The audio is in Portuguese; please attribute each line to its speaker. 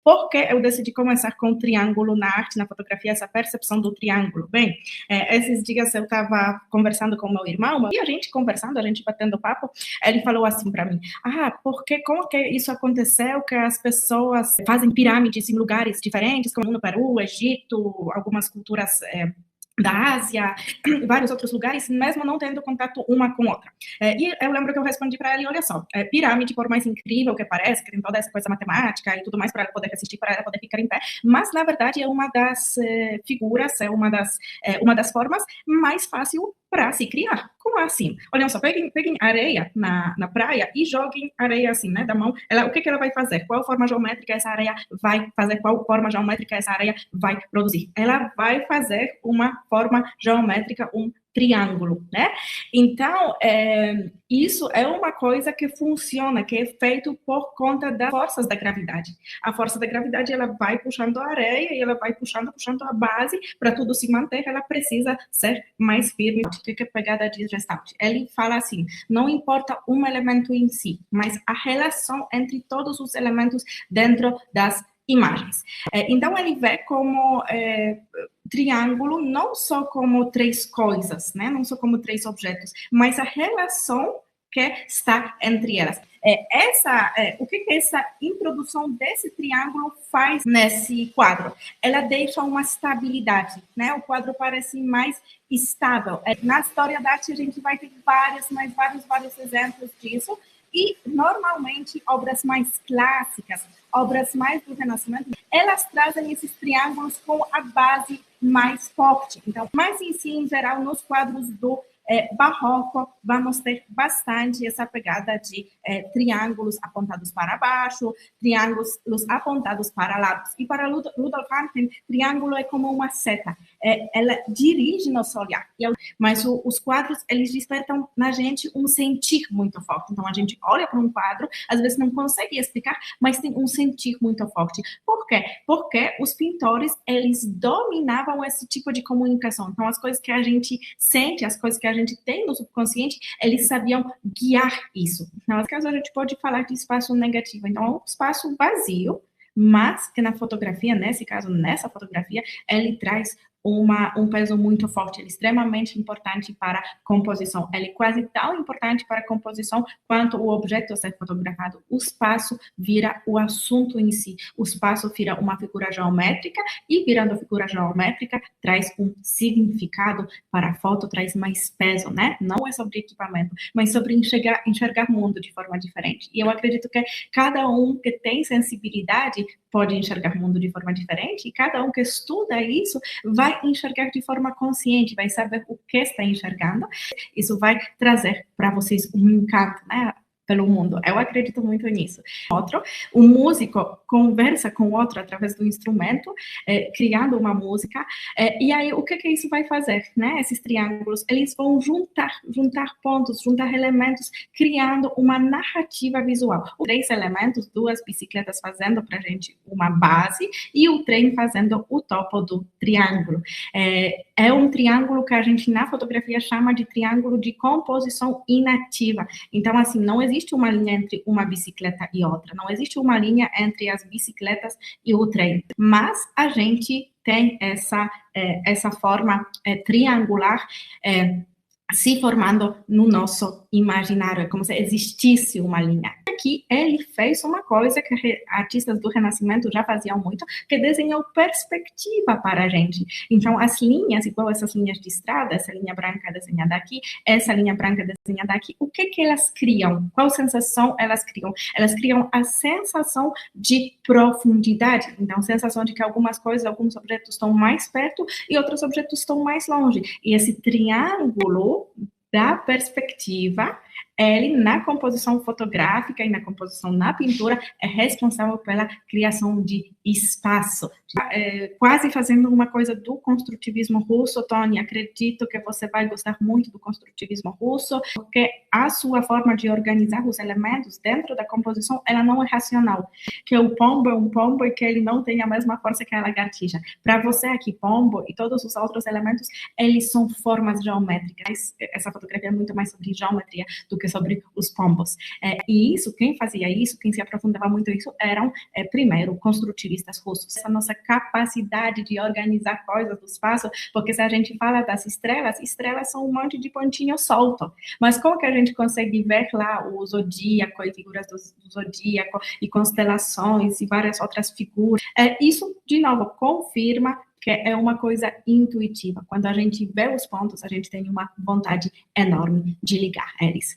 Speaker 1: Por que eu decidi começar com o triângulo na arte, na fotografia, essa percepção do triângulo? Bem, esses dias eu estava conversando com meu irmão, e a gente conversando, a gente batendo papo, ele falou assim para mim, porque como que isso aconteceu, que as pessoas fazem pirâmides em lugares diferentes, como no Peru, Egito, algumas culturas da Ásia, vários outros lugares, mesmo não tendo contato uma com outra. E eu lembro que eu respondi para ele, olha só, pirâmide, por mais incrível que pareça, que tem toda essa coisa matemática e tudo mais para ela poder resistir, para ela poder ficar em pé, mas, na verdade, é uma das figuras, é uma das formas mais fácil para se criar. Como assim? Olha só, peguem areia na praia e joguem areia assim, né, da mão. O que ela vai fazer? Qual forma geométrica essa areia vai fazer? Qual forma geométrica essa areia vai produzir? Ela vai fazer uma forma geométrica, um triângulo, né? Então, isso é uma coisa que funciona, que é feito por conta das forças da gravidade. A força da gravidade, ela vai puxando a areia e ela vai puxando a base para tudo se manter, ela precisa ser mais firme. O que a pegada diz Gestalt? Ele fala assim, não importa um elemento em si, mas a relação entre todos os elementos dentro das imagens. Então, ele vê como triângulo não só como três coisas, né? Não só como três objetos, mas a relação que está entre elas. O que essa introdução desse triângulo faz nesse quadro? Ela deixa uma estabilidade, né? O quadro parece mais estável. Na história da arte, a gente vai ter vários exemplos disso, e, normalmente, obras mais clássicas, obras mais do Renascimento, elas trazem esses triângulos com a base mais forte. Então, mas em geral, nos quadros do barroco, vamos ter bastante essa pegada de triângulos apontados para baixo, triângulos apontados para lados. E para Rudolf Arnhem, triângulo é como uma seta. Ela dirige nosso olhar. Mas os quadros, eles despertam na gente um sentir muito forte. Então, a gente olha para um quadro, às vezes não consegue explicar, mas tem um sentir muito forte. Por quê? Porque os pintores, eles dominavam esse tipo de comunicação. Então, as coisas que a gente sente, as coisas que a gente tem no subconsciente, eles sabiam guiar isso. Nesse caso, a gente pode falar de espaço negativo. Então, é um espaço vazio, mas que na fotografia, nesse caso, nessa fotografia, ele traz um peso muito forte, ele é extremamente importante para a composição. Ele é quase tão importante para a composição quanto o objeto a ser fotografado. O espaço vira o assunto em si. O espaço vira uma figura geométrica e, virando figura geométrica, traz um significado para a foto, traz mais peso, né? Não é sobre equipamento, mas sobre enxergar o mundo de forma diferente. E eu acredito que cada um que tem sensibilidade pode enxergar o mundo de forma diferente, e cada um que estuda isso vai enxergar de forma consciente, vai saber o que está enxergando. Isso vai trazer para vocês um encanto, né, pelo mundo. Eu acredito muito nisso. Um músico conversa com o outro através do instrumento, criando uma música, e aí o que isso vai fazer, né? Esses triângulos, eles vão juntar pontos, juntar elementos, criando uma narrativa visual. Os três elementos, duas bicicletas fazendo para a gente uma base, e o trem fazendo o topo do triângulo. É um triângulo que a gente na fotografia chama de triângulo de composição inativa. Então, assim, não existe uma linha entre uma bicicleta e outra, não existe uma linha entre as bicicletas e o trem, mas a gente tem essa forma triangular se formando no nosso imaginário, é como se existisse uma linha. Aqui ele fez uma coisa que artistas do Renascimento já faziam muito, que desenhou perspectiva para a gente. Então, as linhas, igual essas linhas de estrada, essa linha branca desenhada aqui, essa linha branca desenhada aqui, o que elas criam? Qual sensação elas criam? Elas criam a sensação de profundidade. Então, a sensação de que algumas coisas, alguns objetos estão mais perto e outros objetos estão mais longe. E esse triângulo da perspectiva, ele, na composição fotográfica e na composição na pintura, é responsável pela criação de espaço. Quase fazendo uma coisa do construtivismo russo, Tony, acredito que você vai gostar muito do construtivismo russo, porque a sua forma de organizar os elementos dentro da composição, ela não é racional. Que o pombo é um pombo e que ele não tem a mesma força que a lagartixa. Para você aqui, pombo e todos os outros elementos, eles são formas geométricas. Essa fotografia é muito mais sobre geometria do que sobre os pombos. E isso, quem fazia isso, quem se aprofundava muito nisso, eram, primeiro, construtivistas russos. Essa nossa capacidade de organizar coisas do espaço, porque se a gente fala das estrelas são um monte de pontinho solto. Mas como que a gente consegue ver lá o zodíaco e figuras do zodíaco e constelações e várias outras figuras? Isso, de novo, confirma que é uma coisa intuitiva. Quando a gente vê os pontos, a gente tem uma vontade enorme de ligar eles.